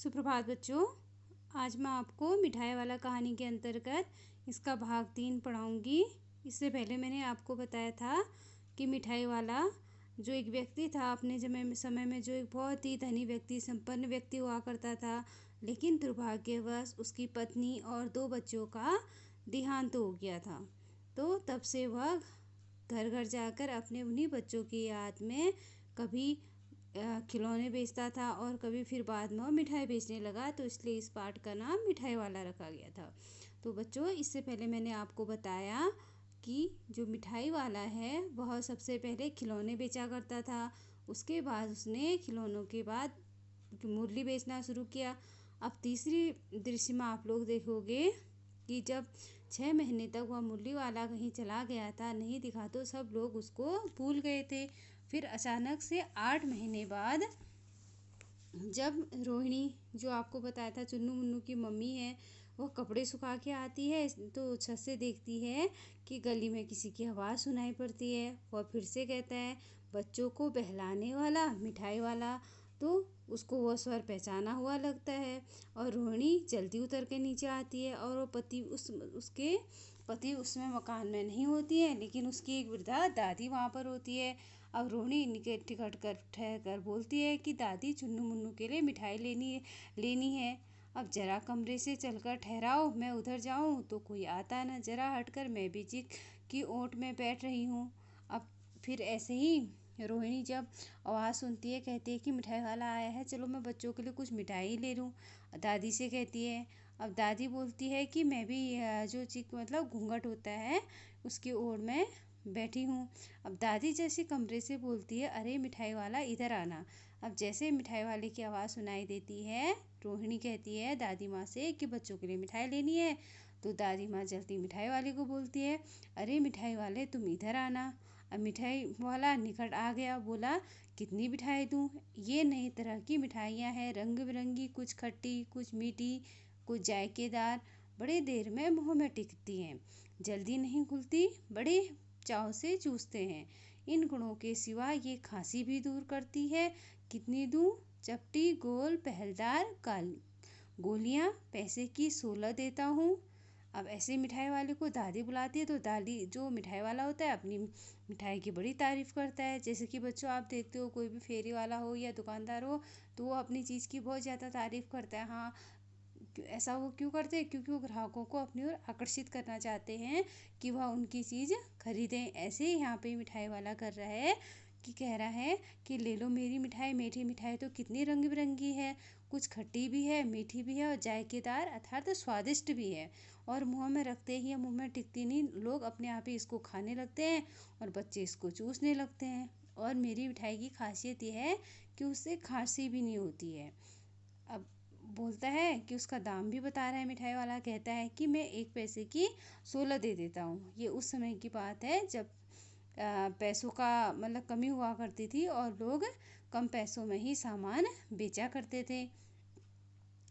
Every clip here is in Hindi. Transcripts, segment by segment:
सुप्रभात बच्चों। आज मैं आपको मिठाई वाला कहानी के अंतर्गत इसका भाग 3 पढ़ाऊंगी। इससे पहले मैंने आपको बताया था कि मिठाई वाला जो एक व्यक्ति था अपने समय में जो एक बहुत ही धनी व्यक्ति संपन्न व्यक्ति हुआ करता था, लेकिन दुर्भाग्यवश उसकी पत्नी और 2 बच्चों का देहांत हो गया था। तो तब से वह घर घर जाकर अपने उन्हीं बच्चों की याद में कभी खिलौने बेचता था और कभी फिर बाद में मिठाई बेचने लगा, तो इसलिए इस पाठ का नाम मिठाई वाला रखा गया था। तो बच्चों, इससे पहले मैंने आपको बताया कि जो मिठाई वाला है वह सबसे पहले खिलौने बेचा करता था। उसके बाद उसने खिलौनों के बाद मुरली बेचना शुरू किया। अब तीसरी दृश्य में आप लोग देखोगे कि जब 6 महीने तक वह मुरली वाला कहीं चला गया था, नहीं दिखा, तो सब लोग उसको भूल गए थे। फिर अचानक से 8 महीने बाद जब रोहिणी, जो आपको बताया था चुन्नू मुन्नू की मम्मी है, वो कपड़े सुखा के आती है तो छत से देखती है कि गली में किसी की आवाज़ सुनाई पड़ती है। वह फिर से कहता है, बच्चों को बहलाने वाला मिठाई वाला। तो उसको वह स्वर पहचाना हुआ लगता है और रोहिणी जल्दी उतर के नीचे आती है और वो उसके पति उसमें मकान में नहीं होती है, लेकिन उसकी एक वृद्धा दादी वहाँ पर होती है। अब रोहिणी निकट टिकट कर ठहर कर बोलती है कि दादी, चुन्नू मुन्नू के लिए मिठाई लेनी है। अब जरा कमरे से चलकर ठहराओ, मैं उधर जाऊं तो कोई आता न, जरा हटकर मैं भी चिक की ओट में बैठ रही हूँ। अब फिर ऐसे ही रोहिणी जब आवाज़ सुनती है, कहती है कि मिठाई वाला आया है, चलो मैं बच्चों के लिए कुछ मिठाई ले लूँ। दादी से कहती है। अब दादी बोलती है कि मैं भी जो चिक मतलब घूंघट होता है उसकी ओर में बैठी हूँ। अब दादी जैसे कमरे से बोलती है, अरे मिठाई वाला इधर आना। अब जैसे मिठाई वाले की आवाज़ सुनाई देती है, रोहिणी कहती है दादी माँ से कि बच्चों के लिए मिठाई लेनी है। तो दादी माँ जल्दी मिठाई वाले को बोलती है, अरे मिठाई वाले तुम इधर आना। अब मिठाई वाला निकट आ गया, बोला, कितनी मिठाई दूँ? ये नई तरह की मिठाइयाँ हैं, रंग बिरंगी, कुछ खट्टी, कुछ मीठी, कुछ जायकेदार, बड़े देर में मुँह में टिकती हैं, जल्दी नहीं खुलती, बड़े चाव से चूसते हैं। इन गुणों के सिवा ये खांसी भी दूर करती है। कितनी दूं? चपटी, गोल, पहलदार, काली गोलियां, पैसे की 16 देता हूँ। अब ऐसे मिठाई वाले को दादी बुलाती है, तो दादी, जो मिठाई वाला होता है, अपनी मिठाई की बड़ी तारीफ़ करता है। जैसे कि बच्चों, आप देखते हो कोई भी फेरी वाला हो या दुकानदार हो, तो वो अपनी चीज़ की बहुत ज़्यादा तारीफ़ करता है। हाँ, ऐसा वो क्यों करते हैं? क्योंकि वो ग्राहकों को अपनी ओर आकर्षित करना चाहते हैं कि वह उनकी चीज़ खरीदें। ऐसे ही यहाँ पे मिठाई वाला कर रहा है कि कह रहा है कि ले लो मेरी मिठाई, मीठी मिठाई तो कितनी रंग बिरंगी है, कुछ खट्टी भी है, मीठी भी है और जायकेदार अर्थात स्वादिष्ट भी है, और मुँह में रखते ही मुँह में टिकती नहीं, लोग अपने आप ही इसको खाने लगते हैं और बच्चे इसको चूसने लगते हैं। और मेरी मिठाई की खासियत ये है कि उससे खांसी भी नहीं होती है। अब बोलता है कि उसका दाम भी बता रहा है। मिठाई वाला कहता है कि मैं 1 पैसे की 16 दे देता हूँ। ये उस समय की बात है जब पैसों का मतलब कमी हुआ करती थी और लोग कम पैसों में ही सामान बेचा करते थे।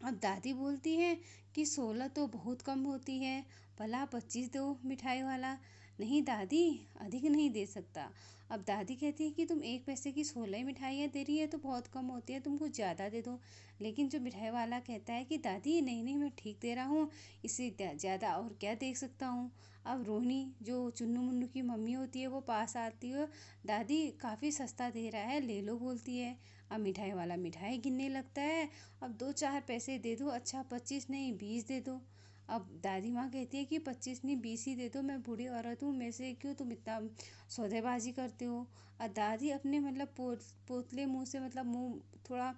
अब दादी बोलती है कि 16 तो बहुत कम होती है, भला 25 दो। मिठाई वाला, नहीं दादी, अधिक नहीं दे सकता। अब दादी कहती है कि तुम 1 पैसे की 16 ही मिठाइयाँ दे रही है तो बहुत कम होती है, तुम कुछ ज़्यादा दे दो। लेकिन जो मिठाई वाला कहता है कि दादी नहीं नहीं, मैं ठीक दे रहा हूँ, इससे ज़्यादा और क्या दे सकता हूँ। अब रोहिणी, जो चुन्नू मुन्नू की मम्मी होती है, वो पास आती है, दादी काफ़ी सस्ता दे रहा है, ले लो, बोलती है। अब मिठाई वाला मिठाई गिनने लगता है, अब 2-4 पैसे दे दो, अच्छा 25 नहीं 20 दे दो। अब दादी माँ कहती है कि 25 नहीं 20 ही दे दो, मैं बूढ़ी औरत हूँ, मेरे से क्यों तुम इतना सौदेबाजी करते हो। और दादी अपने मतलब पोतले मुंह से, मतलब मुंह थोड़ा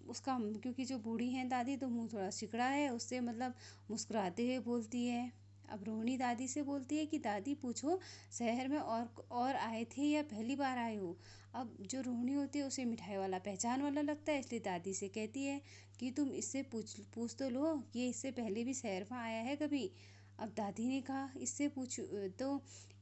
उसका, क्योंकि जो बूढ़ी हैं दादी तो मुंह थोड़ा सिकड़ा है, उससे मतलब मुस्कुराते हुए बोलती है। अब रोहिणी दादी से बोलती है कि दादी पूछो, शहर में और आए थे या पहली बार आए हो। अब जो रोहिणी होती है उसे मिठाई वाला पहचान वाला लगता है, इसलिए दादी से कहती है कि तुम इससे पूछ तो लो, ये इससे पहले भी शहर में आया है कभी। अब दादी ने कहा इससे पूछ, तो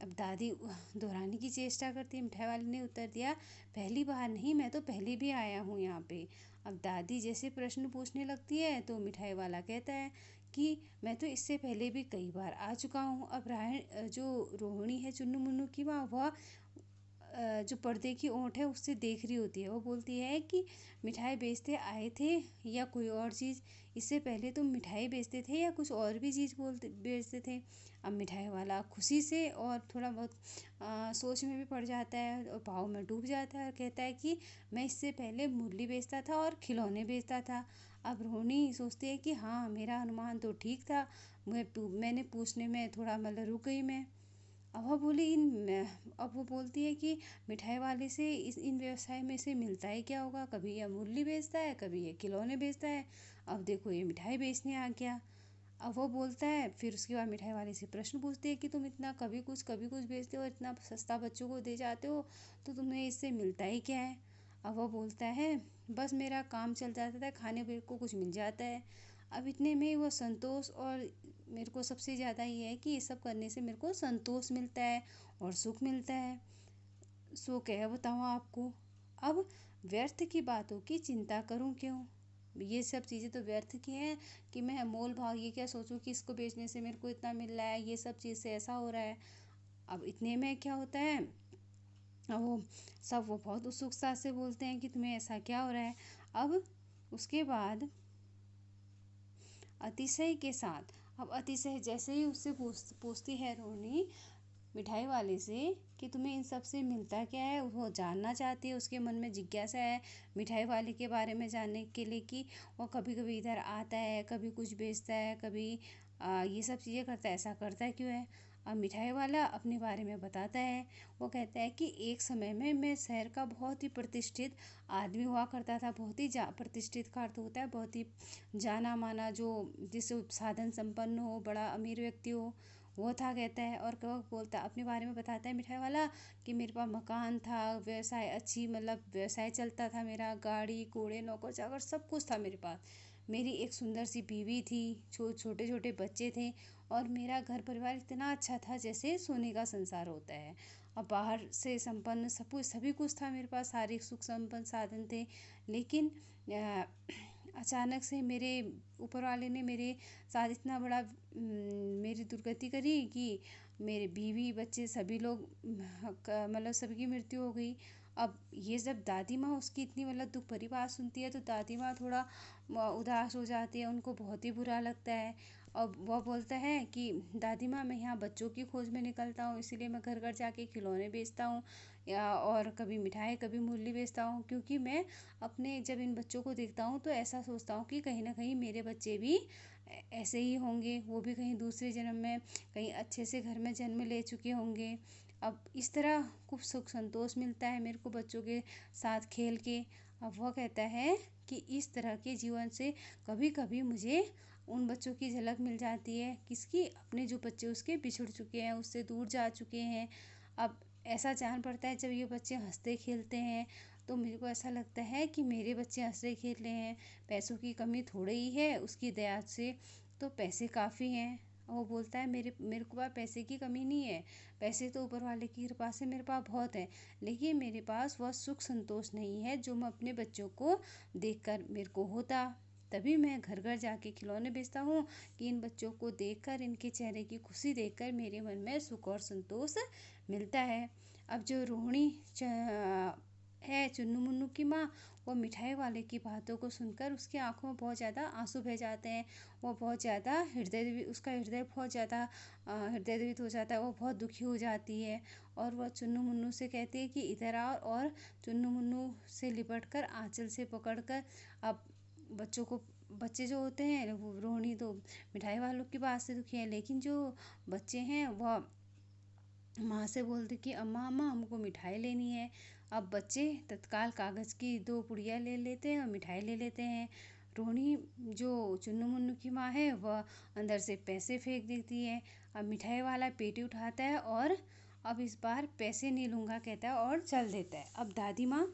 अब दादी दोहराने की चेष्टा करती है। मिठाई वाले ने उत्तर दिया, पहली बार नहीं, मैं तो पहले भी आया हूँ यहाँ पे। अब दादी जैसे प्रश्न पूछने लगती है तो मिठाई वाला कहता है कि मैं तो इससे पहले भी कई बार आ चुका हूँ। अब जो रोहिणी है चुन्नू मुन्नू की माँ, वह जो पर्दे की ओट है उससे देख रही होती है। वो बोलती है कि मिठाई बेचते आए थे या कोई और चीज़, इससे पहले तुम मिठाई बेचते थे या कुछ और भी चीज़ बेचते थे। अब मिठाई वाला खुशी से और थोड़ा बहुत सोच में भी पड़ जाता है और भाव में डूब जाता है और कहता है कि मैं इससे पहले मूली बेचता था और खिलौने बेचता था। अब रोहिणी सोचती है कि हाँ, मेरा अनुमान तो ठीक था, मैंने पूछने में थोड़ा मतलब रुक गई मैं। अब वो बोली अब वो बोलती है कि मिठाई वाले से इन व्यवसाय में से मिलता ही क्या होगा, कभी ये मूली बेचता है, कभी ये खिलौने बेचता है, अब देखो ये मिठाई बेचने आ गया। अब वो बोलता है, फिर उसके बाद मिठाई वाले से प्रश्न पूछते हैं कि तुम इतना कभी कुछ बेचते हो, इतना सस्ता बच्चों को दे जाते हो, तो तुम्हें इससे मिलता ही क्या है। अब वो बोलता है, बस मेरा काम चल जाता है, खाने पीने को कुछ मिल जाता है। अब इतने में वो संतोष, और मेरे को सबसे ज़्यादा ये है कि ये सब करने से मेरे को संतोष मिलता है और सुख मिलता है। सो क्या बताऊँ आपको। अब व्यर्थ की बातों की चिंता करूँ क्यों, ये सब चीज़ें तो व्यर्थ की हैं कि मैं मोल भाव ये क्या सोचूं कि इसको बेचने से मेरे को इतना मिल रहा है, ये सब चीज़ से ऐसा हो रहा है। अब इतने में क्या होता है, वो बहुत उत्सुकता से बोलते हैं कि तुम्हें ऐसा क्या हो रहा है। अब उसके बाद अतिशय के साथ, अब अतिशय जैसे ही उससे पूछती है रोहिणी मिठाई वाले से कि तुम्हें इन सब से मिलता क्या है, वो जानना चाहती है, उसके मन में जिज्ञासा है मिठाई वाले के बारे में जानने के लिए कि वो कभी कभी इधर आता है, कभी कुछ बेचता है, कभी ये सब चीज़ें करता है, ऐसा करता है क्यों है। अब मिठाई वाला अपने बारे में बताता है। वो कहता है कि एक समय में मैं शहर का बहुत ही प्रतिष्ठित आदमी हुआ करता था। बहुत ही प्रतिष्ठित का अर्थ होता है बहुत ही जाना माना, जो जिससे साधन संपन्न हो, बड़ा अमीर व्यक्ति हो, वो था कहता है। और वो बोलता अपने बारे में बताता है मिठाई वाला कि मेरे पास मकान था, व्यवसाय अच्छी मतलब व्यवसाय चलता था मेरा, गाड़ी घोड़े नौकर चाकर सब कुछ था मेरे पास, मेरी एक सुंदर सी बीवी थी, छोटे छोटे बच्चे थे, और मेरा घर परिवार इतना अच्छा था जैसे सोने का संसार होता है। और बाहर से संपन्न सब कुछ सभी कुछ था मेरे पास, सारे सुख संपन्न साधन थे। लेकिन अचानक से मेरे ऊपर वाले ने मेरे साथ इतना बड़ा मेरी दुर्गति करी कि मेरे बीवी बच्चे सभी लोग मतलब सबकी मृत्यु हो गई। अब ये जब दादी माँ उसकी इतनी मतलब दुख भरी बात सुनती है तो दादी माँ थोड़ा उदास हो जाती है, उनको बहुत ही बुरा लगता है। अब वह बोलता है कि दादी माँ, मैं यहाँ बच्चों की खोज में निकलता हूँ, इसीलिए मैं घर घर जाके खिलौने बेचता हूँ या और कभी मिठाई कभी मूली बेचता हूँ, क्योंकि मैं अपने जब इन बच्चों को देखता हूँ तो ऐसा सोचता हूँ कि कहीं ना कहीं मेरे बच्चे भी ऐसे ही होंगे, वो भी कहीं दूसरे जन्म में कहीं अच्छे से घर में जन्म ले चुके होंगे। अब इस तरह खूब सुख संतोष मिलता है मेरे को बच्चों के साथ खेल के। अब वह कहता है कि इस तरह के जीवन से कभी कभी मुझे उन बच्चों की झलक मिल जाती है, किसकी, अपने जो बच्चे उसके बिछुड़ चुके हैं, उससे दूर जा चुके हैं। अब ऐसा जान पड़ता है जब ये बच्चे हंसते खेलते हैं तो मेरे को ऐसा लगता है कि मेरे बच्चे हंसते खेल रहे हैं, पैसों की कमी थोड़ी ही है उसकी दया से, तो पैसे काफ़ी हैं। वो बोलता है मेरे मेरे को पास पैसे की कमी नहीं है, पैसे तो ऊपर वाले की कृपा से मेरे पास बहुत है, लेकिन मेरे पास वह सुख संतोष नहीं है जो मैं अपने बच्चों को देखकर मेरे को होता। तभी मैं घर घर जाके खिलौने बेचता हूँ कि इन बच्चों को देखकर, इनके चेहरे की खुशी देखकर मेरे मन में सुख और संतोष मिलता है। अब जो रोहिणी है चुन्नू मुन्नू की माँ, वो मिठाई वाले की बातों को सुनकर उसकी आंखों में बहुत ज़्यादा आंसू बह जाते हैं। वो बहुत ज़्यादा उसका हृदय बहुत ज़्यादा हृदय द्रवित हो जाता है, वो बहुत दुखी हो जाती है। और वह चुन्नू मुन्नू से कहती है कि इधर आओ, और चुन्नू मुन्नू से लिपट कर आंचल से पकड़ कर अब बच्चों को, बच्चे जो होते हैं वो, रोहिणी तो मिठाई वालों की बात से दुखी है, लेकिन जो बच्चे हैं वह माँ से बोलते कि अम्मा अम्मा हमको मिठाई लेनी है। अब बच्चे तत्काल कागज़ की 2 पुड़िया ले लेते हैं और मिठाई ले लेते हैं। रोहिणी जो चुन्नू मुन्नू की माँ है वह अंदर से पैसे फेंक देती है। अब मिठाई वाला पेटी उठाता है और अब इस बार पैसे नहीं लूँगा कहता है और चल देता है। अब दादी माँ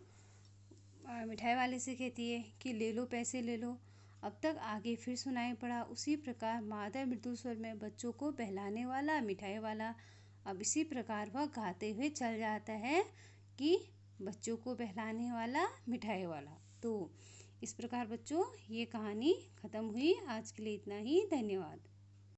मिठाई वाले से कहती है कि ले लो पैसे ले लो। अब तक आगे फिर सुनाई पड़ा उसी प्रकार मादर मृदु स्वर में बच्चों को बहलाने वाला मिठाई वाला। अब इसी प्रकार वह गाते हुए चल जाता है कि बच्चों को बहलाने वाला मिठाई वाला। तो इस प्रकार बच्चों ये कहानी ख़त्म हुई। आज के लिए इतना ही, धन्यवाद।